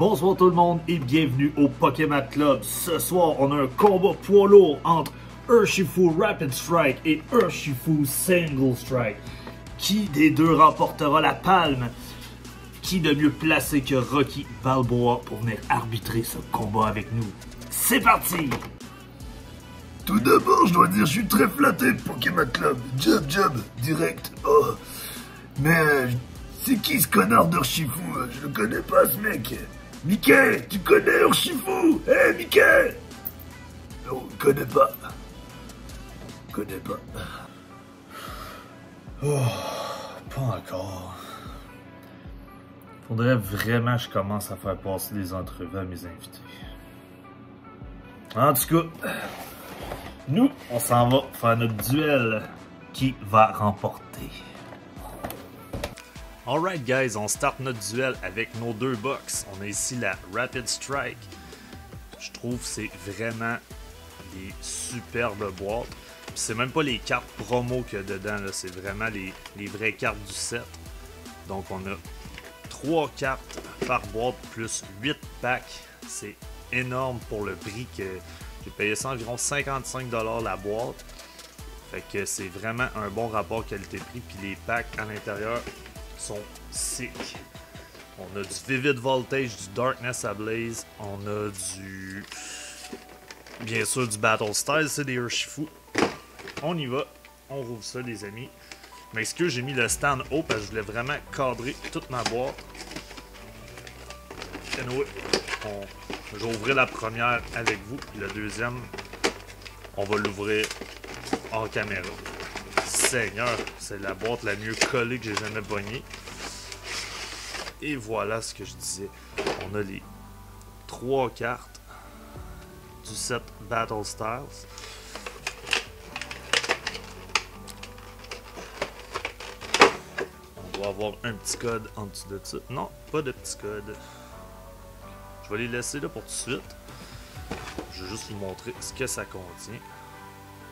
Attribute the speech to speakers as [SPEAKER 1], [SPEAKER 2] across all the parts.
[SPEAKER 1] Bonsoir tout le monde et bienvenue au Pokémon Club. Ce soir, on a un combat poids lourd entre Urshifu Rapid Strike et Urshifu Single Strike. Qui des deux remportera la palme? Qui de mieux placé que Rocky Balboa pour venir arbitrer ce combat avec nous? C'est parti!
[SPEAKER 2] Tout d'abord, je dois dire, je suis très flatté, Pokémon Club. Job, direct. Oh. Mais c'est qui ce connard d'Urshifu? Je le connais pas, ce mec. Mickey, tu connais Urshifu? Hé, Mickey! Non, connais pas. Connais pas.
[SPEAKER 1] Oh, pas encore. Faudrait vraiment que je commence à faire passer des entrevues à mes invités. En tout cas, nous, on s'en va faire notre duel. Qui va remporter? Alright guys, on start notre duel avec nos deux box. On a ici la Rapid Strike. Je trouve que c'est vraiment des superbes boîtes. C'est même pas les cartes promo qu'il y a dedans, c'est vraiment les vraies cartes du set. Donc on a 3 cartes par boîte plus 8 packs. C'est énorme pour le prix que j'ai payé ça environ 55$ la boîte. Fait que c'est vraiment un bon rapport qualité-prix. Puis les packs à l'intérieur sont sick. On a du Vivid Voltage, du Darkness Ablaze, on a du... bien sûr du Battle Style, c'est des Urshifu. On y va, on rouvre ça les amis. Je m'excuse, j'ai mis le stand haut parce que je voulais vraiment cadrer toute ma boîte. Anyway, je vais ouvrir la première avec vous, puis la deuxième, on va l'ouvrir en caméra. Seigneur, c'est la boîte la mieux collée que j'ai jamais pognée. Et voilà ce que je disais. On a les 3 cartes du set Battle Styles. On doit avoir un petit code en dessous de ça. Non, pas de petit code. Je vais les laisser là pour tout de suite. Je vais juste vous montrer ce que ça contient.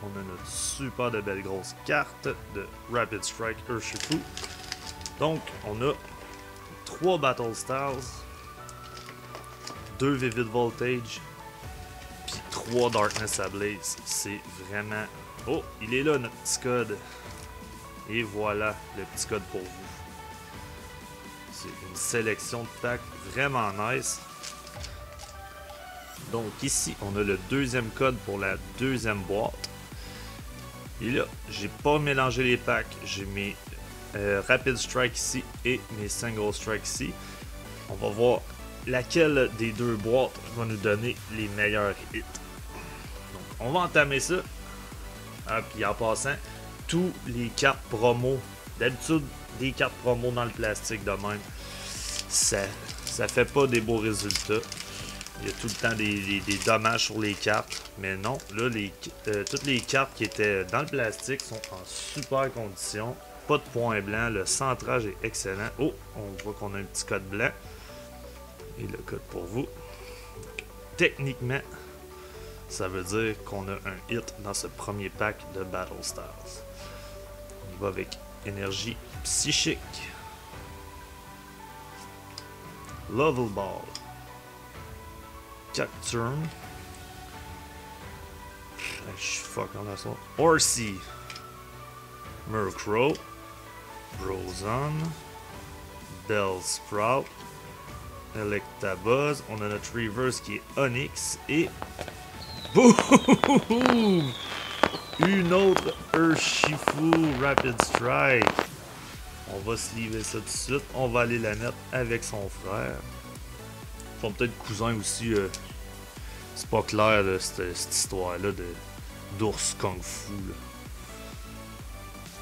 [SPEAKER 1] On a notre super de belle grosse carte de Rapid Strike Urshifu. Donc, on a 3 Battle Styles, 2 Vivid Voltage, puis 3 Darkness Ablaze. C'est vraiment... Oh, il est là notre petit code. Et voilà le petit code pour vous. C'est une sélection de packs vraiment nice. Donc ici, on a le deuxième code pour la deuxième boîte. Et là, j'ai pas mélangé les packs. J'ai mes Rapid Strike ici et mes Single Strike ici. On va voir laquelle des deux boîtes va nous donner les meilleurs hits. Donc, on va entamer ça. Ah, puis en passant, tous les cartes promo, d'habitude, des cartes promo dans le plastique de même, ça fait pas des beaux résultats. Il y a tout le temps des dommages sur les cartes. Mais non, là, toutes les cartes qui étaient dans le plastique sont en super condition. Pas de points blancs. Le centrage est excellent. Oh, on voit qu'on a un petit code blanc. Et le code pour vous. Donc, techniquement, ça veut dire qu'on a un hit dans ce premier pack de Battle Stars. On y va avec énergie psychique. Level Ball. Cacturne. Je suis fuck en la sorte. Horsey. Murkrow. Brozone. Bellsprout. Electabuzz. On a notre reverse qui est Onix. Et... boum! Une autre Urshifu Rapid Strike. On va se livrer ça tout de suite. On va aller la mettre avec son frère. Ils sont peut-être cousins aussi. C'est pas clair là, cette histoire-là d'ours kung fu. Là.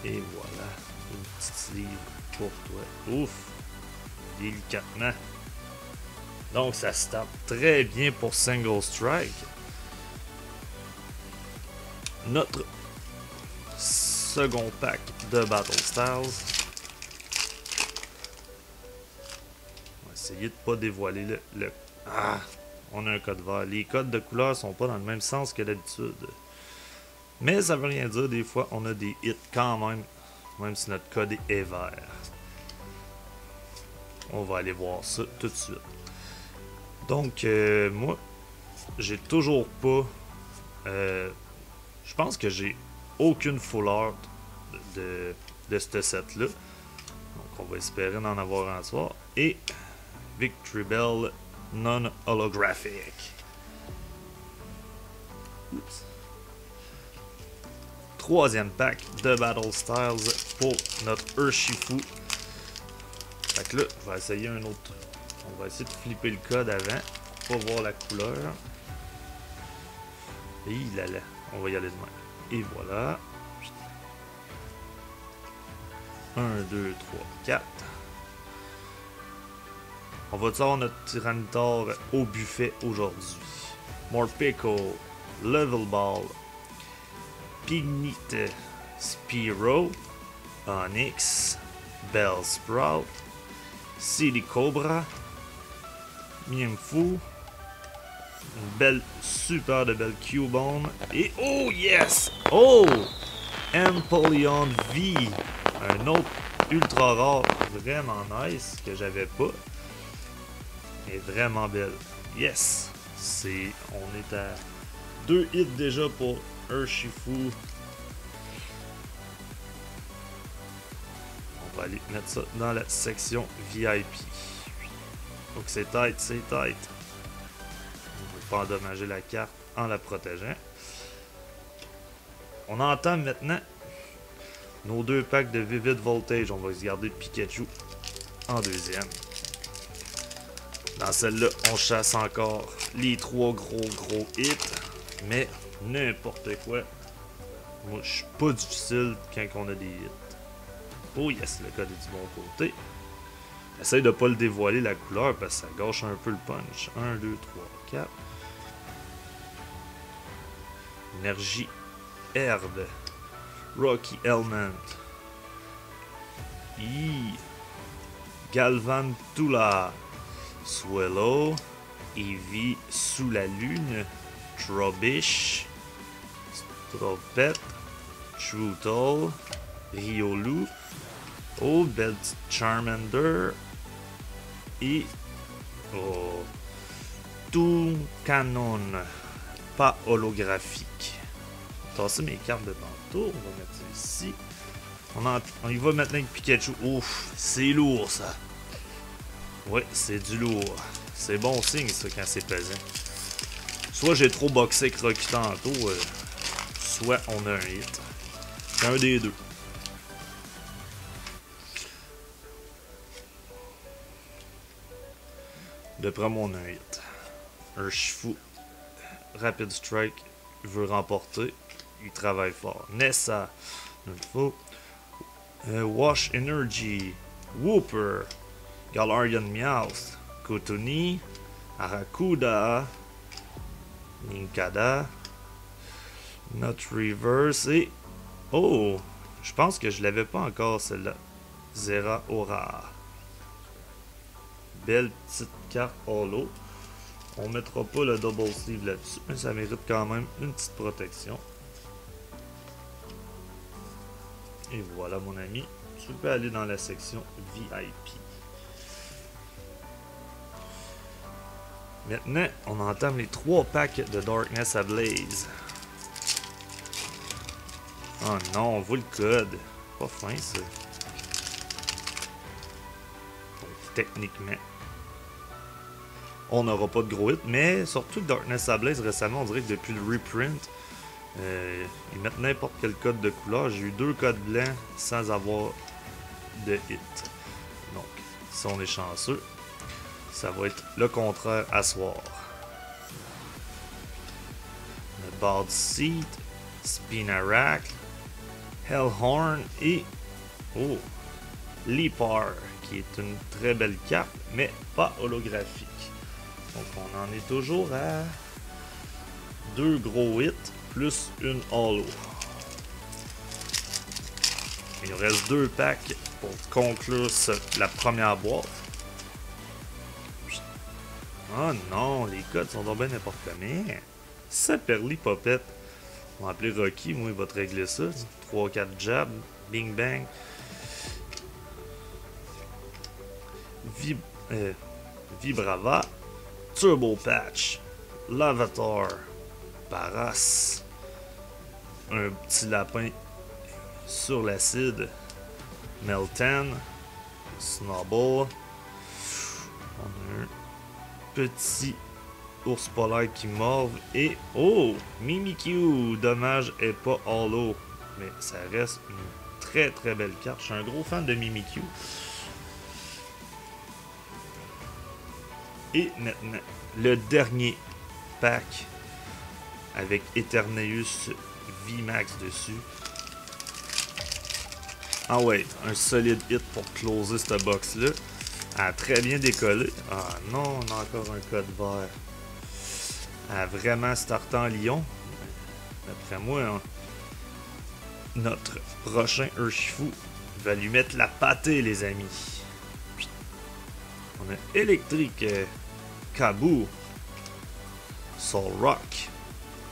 [SPEAKER 1] Et voilà. Une petite sleeve pour toi. Ouf! Délicatement. Donc ça se tape très bien pour Single Strike. Notre second pack de Battle Styles. On va essayer de pas dévoiler le... Ah! On a un code vert. Les codes de couleur sont pas dans le même sens que d'habitude. Mais ça veut rien dire. Des fois, on a des hits quand même. Même si notre code est vert. On va aller voir ça tout de suite. Donc, moi, j'ai toujours pas... je pense que j'ai aucune full art de ce set-là. Donc, on va espérer d'en avoir un soir. Et Victory Bell non-holographic. Oups. Troisième pack de Battle Styles pour notre Urshifu. Fait que là, je vais essayer un autre. On va essayer de flipper le code avant pour voir la couleur. Et là là, on va y aller de même. Et voilà. 1, 2, 3, 4. On va avoir notre Tyranitar au buffet aujourd'hui. Morpeko, Level Ball, Pignite, Spearow, Onyx, Bellsprout, Silicobra, Mienfou, une belle, super de belle Cubone, et oh yes! Oh! Empoleon V, un autre ultra rare, vraiment nice, que j'avais pas, et vraiment belle. Yes! On est à 2 hits déjà pour Urshifu. On va aller mettre ça dans la section VIP. Donc c'est tight, c'est tight. On ne veut pas endommager la carte en la protégeant. On entame maintenant nos 2 packs de Vivid Voltage. On va se garder Pikachu en deuxième. Dans celle-là, on chasse encore les 3 gros hits. Mais n'importe quoi. Moi, je suis pas difficile quand on a des hits. Oh yes, le code est du bon côté. Essaye de pas le dévoiler la couleur parce que ça gâche un peu le punch. 1, 2, 3, 4. Énergie Herde. Rocky Element. Galvantula. Swallow. Eevee sous la lune. Trubbish. Stropette. Trutle. Riolu. Oh, belle petite Charmander. Et... oh... Toucanon. Pas holographique. Tasser mes cartes de tantôt. On va mettre ça ici. On y va maintenant avec Pikachu. Ouf, c'est lourd ça. Ouais, c'est du lourd. C'est bon signe ça quand c'est pesant. Soit j'ai trop boxé avec Rocky tantôt, soit on a un hit. C'est un des deux. D'après moi, on a un hit. Urshifu, Rapid Strike, veut remporter. Il travaille fort. Nessa, il faut. Wash Energy, Wooper, Galarian Meowth, Kotuni, Aracuda, Nincada, Not Reverse et... oh! Je pense que je l'avais pas encore celle-là. Zera Aura. Belle petite carte holo. On mettra pas le double sleeve là-dessus, mais ça mérite quand même une petite protection. Et voilà mon ami, tu peux aller dans la section VIP. Maintenant, on entame les 3 packs de Darkness Ablaze. Oh non, on voit le code. Pas fin ça. Donc, techniquement, on n'aura pas de gros hits, mais surtout Darkness Ablaze récemment, on dirait que depuis le reprint, ils mettent n'importe quel code de couleur. J'ai eu 2 codes blancs sans avoir de hit. Donc, si on est chanceux, ça va être le contraire à soir. Le Bald Seed, Spinarak, Hellhorn et oh, Leapar, qui est une très belle carte, mais pas holographique. Donc on en est toujours à 2 gros hits plus une holo. Il nous reste 2 packs pour conclure la première boîte. Oh non, les codes sont donc bien n'importe comment. Ça perli popette. On va appeler Rocky, moi il va te régler ça. 3-4 jabs, bing bang. Vibrava, Turbo Patch, Lavatar, Paras, un petit lapin sur l'acide, Meltan, Snowball, on a un petit ours polaire qui morve et oh, Mimikyu, dommage est pas holo, mais ça reste une très belle carte. Je suis un gros fan de Mimikyu. Et maintenant, le dernier pack avec Eternaeus VMAX dessus. Ah ouais, un solide hit pour closer cette box-là. Elle a très bien décollé. Ah non, on a encore un code vert. Elle a vraiment starté en Lyon. D'après moi, hein, notre prochain Urshifu va lui mettre la pâtée, les amis. On a Électrique, Kaboo, Solrock,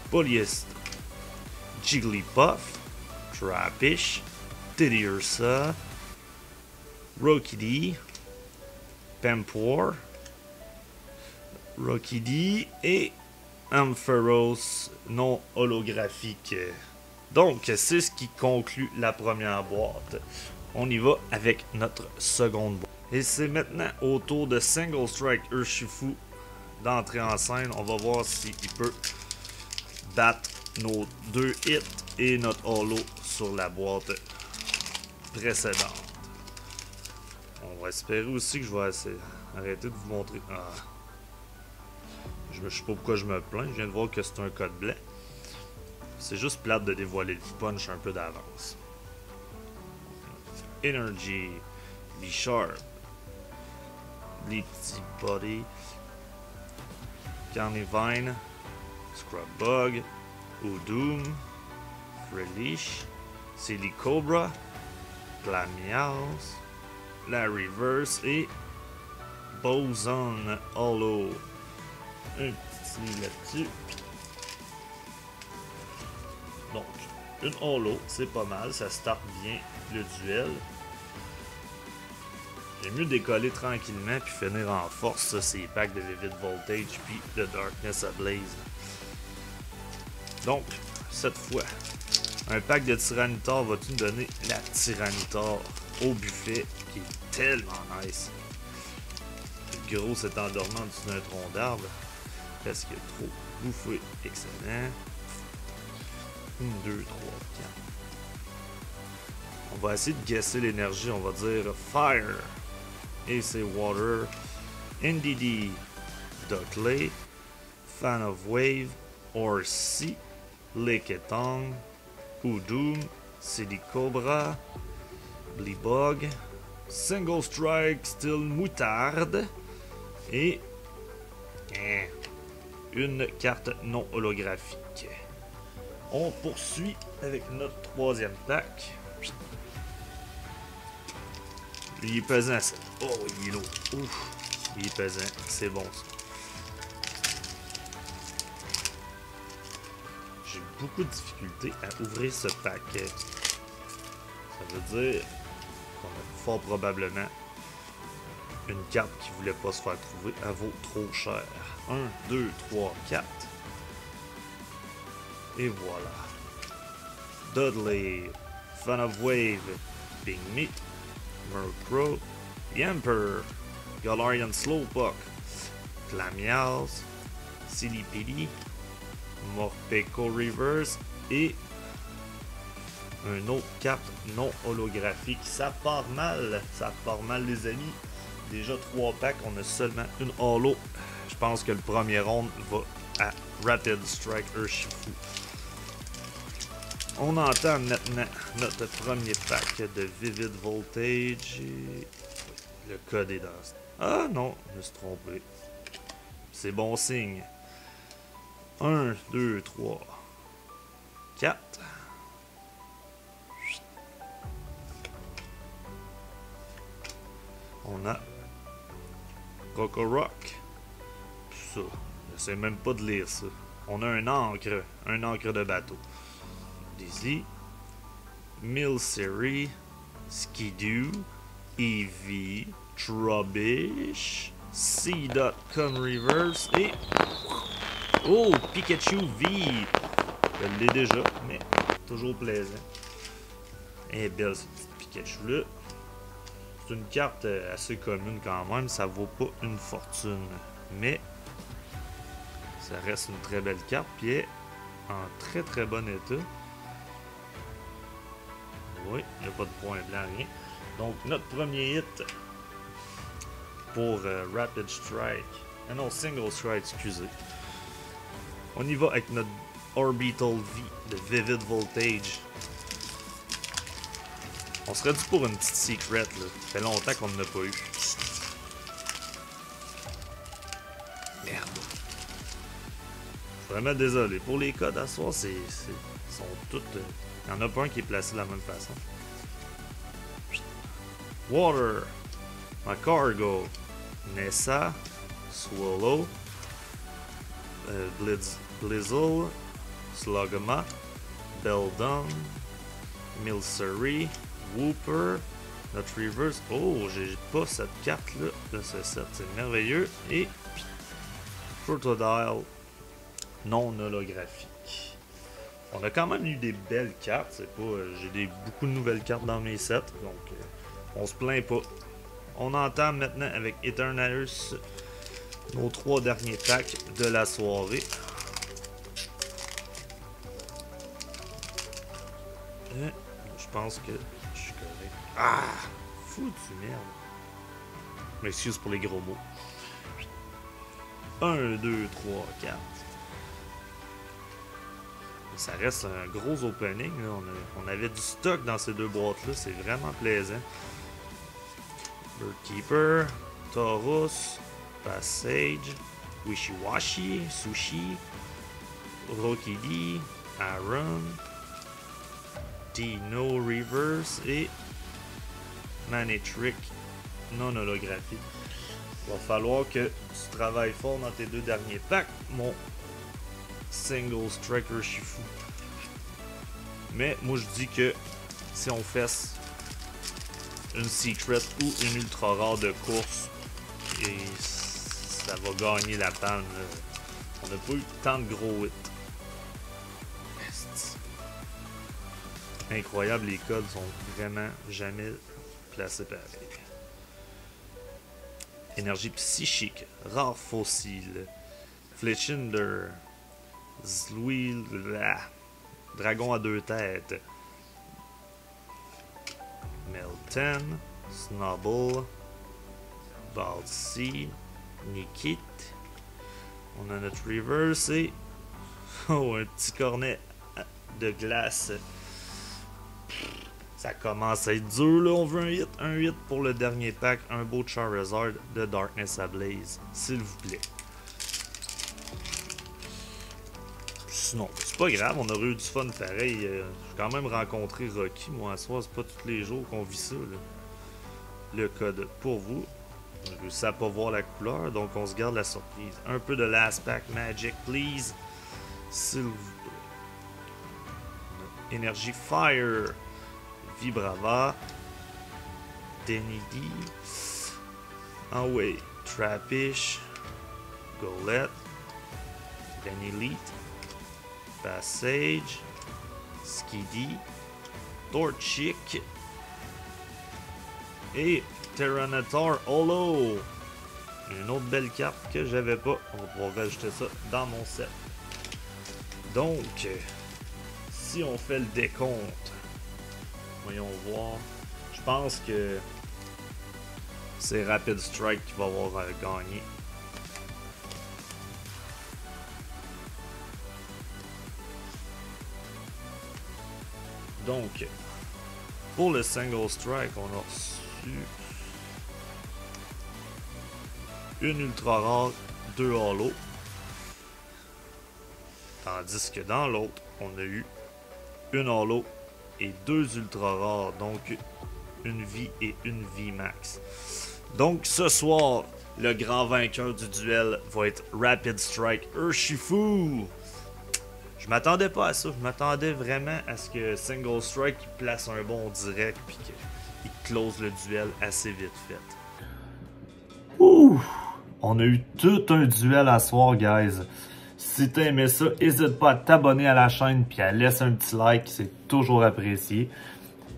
[SPEAKER 1] Polyest, Jigglypuff, Trappish, Teddiursa, Rockidee, Pampor, Rockidee et Ampharos non holographique. Donc, c'est ce qui conclut la première boîte. On y va avec notre seconde boîte. Et c'est maintenant au tour de Single Strike Urshifu d'entrer en scène. On va voir s'il peut battre nos deux hits et notre holo sur la boîte précédente. On va espérer aussi que je vais arrêter de vous montrer. Ah. Je sais pas pourquoi je me plains. Je viens de voir que c'est un code blanc. C'est juste plate de dévoiler le punch un peu d'avance. Energy, B-Sharp, Bleepsy Body, Carnivine, Scrubbug, Udoom, Relish, Silicobra, Glamials, la Reverse et Boson Hollow. Un petit là-dessus. Donc, une holo, c'est pas mal, ça starte bien le duel. J'aime mieux décoller tranquillement puis finir en force, ça c'est les packs de Vivid Voltage puis de Darkness Ablaze. Donc, cette fois, un pack de Tyranitar va-tu me donner la Tyranitar au buffet qui est tellement nice. Le gros s'est endormi en dessous d'un tronc d'arbre parce qu'il a trop bouffé. Excellent. 1, 2, 3, 4. On va essayer de guesser l'énergie. On va dire Fire. Et c'est Water. NDD. Duckley. Fan of Wave. Orsi. Lickitung. Udoom. Silicobra. Bleebug. Single Strike. Still Moutarde. Et une carte non holographique. On poursuit avec notre troisième pack. Il est pesant, ça. Oh, il est lourd. Ouf, il est pesant. C'est bon, ça. J'ai beaucoup de difficultés à ouvrir ce pack. Ça veut dire qu'on a fort probablement une carte qui voulait pas se faire trouver. Elle vaut trop cher. 1, 2, 3, 4. Et voilà. Dudley, Fan of Wave, Big Meat, Murkrow, Yamper, Galarian Slowpoke, Glamials, Silipidi, Morpeko Reverse et une autre carte non holographique. Ça part mal les amis. Déjà 3 packs, on a seulement une holo. Je pense que le premier round va à Rapid Strike Urshifu. On entame maintenant notre premier pack de Vivid Voltage. Le code est dans... Ah non, je me suis trompé. C'est bon signe. 1, 2, 3, 4. On a Rock. Ça, je sais même pas de lire ça. On a un encre de bateau. Dizzy, Milcery, Skidoo, Eevee, Trubbish, C.Con Reverse et... Oh, Pikachu V! Je l'ai déjà, mais toujours plaisant. Elle est belle cette petite Pikachu-là. C'est une carte assez commune quand même, ça vaut pas une fortune. Mais ça reste une très belle carte, puis elle est en très bon état. Oui, il n'y a pas de point blanc, rien. Donc notre premier hit pour Rapid Strike. Ah non, Single Strike, excusez. On y va avec notre Orbital V de Vivid Voltage. On serait dû pour une petite secret, là. Ça fait longtemps qu'on n'en a pas eu. Merde. Vraiment désolé. Pour les codes à soir, sont toutes... Il y en a pas un qui est placé de la même façon. Water. Cargo. Nessa. Swallow. Blizzle. Slugma. Beldum. Milcery. Wooper. Notre reverse. Oh, j'ai pas cette carte-là de ce set. C'est merveilleux. Et Crocodile non holographique. On a quand même eu des belles cartes. C'est pas. J'ai beaucoup de nouvelles cartes dans mes sets. Donc on se plaint pas. On entame maintenant avec Eternalus nos 3 derniers packs de la soirée. Je pense que je suis correct. Ah! Foutu merde. M'excuse pour les gros mots. 1, 2, 3, 4. Ça reste un gros opening. Là. On avait du stock dans ces 2 boîtes-là. C'est vraiment plaisant. Birdkeeper, Taurus, Passage, Wishiwashi, Sushi, Rokidi, Aaron, Dino Reverse et Manitrick non holographique. Il va falloir que tu travailles fort dans tes 2 derniers packs, mon Single Striker Shifu. Mais moi je dis que si on fait une secret ou une ultra rare de course, et ça va gagner la panne. On n'a pas eu tant de gros hits. Incroyable, les codes sont vraiment jamais placés pareil. Énergie psychique, rare fossile, Fletchinder, Zluil, dragon à 2 têtes, Melton, Snubble, Balsi, Nikit. On a notre reverse et oh, un petit cornet de glace. Ça commence à être dur là, on veut un hit pour le dernier pack, un beau Charizard de Darkness Ablaze, s'il vous plaît. Sinon, c'est pas grave, on aurait eu du fun pareil. J'ai quand même rencontré Rocky, moi, à soir, c'est pas tous les jours qu'on vit ça. Là. Le code pour vous. On a réussi à pas voir la couleur, donc on se garde la surprise. Un peu de Last Pack Magic, please. S'il vous plaît. Énergie Fire. Vibrava. Denidi. Ah ouais. Trappish. Golett. Benelite. Passage. Skiddy. Torchic. Et Tyranitar Holo. Une autre belle carte que j'avais pas. On va pouvoir rajouter ça dans mon set. Donc, si on fait le décompte, voyons voir. Je pense que c'est Rapid Strike qui va avoir gagné. Donc, pour le Single Strike, on a reçu une ultra rare, 2 holo. Tandis que dans l'autre, on a eu une holo et 2 ultra rares. Donc, une vie et une vie max. Donc, ce soir, le grand vainqueur du duel va être Rapid Strike Urshifu. Je m'attendais pas à ça. Je m'attendais vraiment à ce que Single Strike place un bon direct puis qu'il close le duel assez vite fait.
[SPEAKER 2] Ouh!
[SPEAKER 1] On a eu tout un duel à soir, guys. Si t'as aimé ça, n'hésite pas à t'abonner à la chaîne puis à laisser un petit like, c'est toujours apprécié.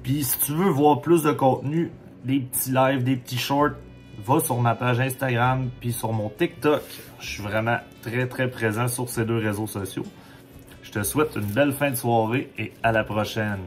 [SPEAKER 1] Puis si tu veux voir plus de contenu, des petits lives, des petits shorts, va sur ma page Instagram puis sur mon TikTok. Je suis vraiment très présent sur ces deux réseaux sociaux. Je te souhaite une belle fin de soirée et à la prochaine.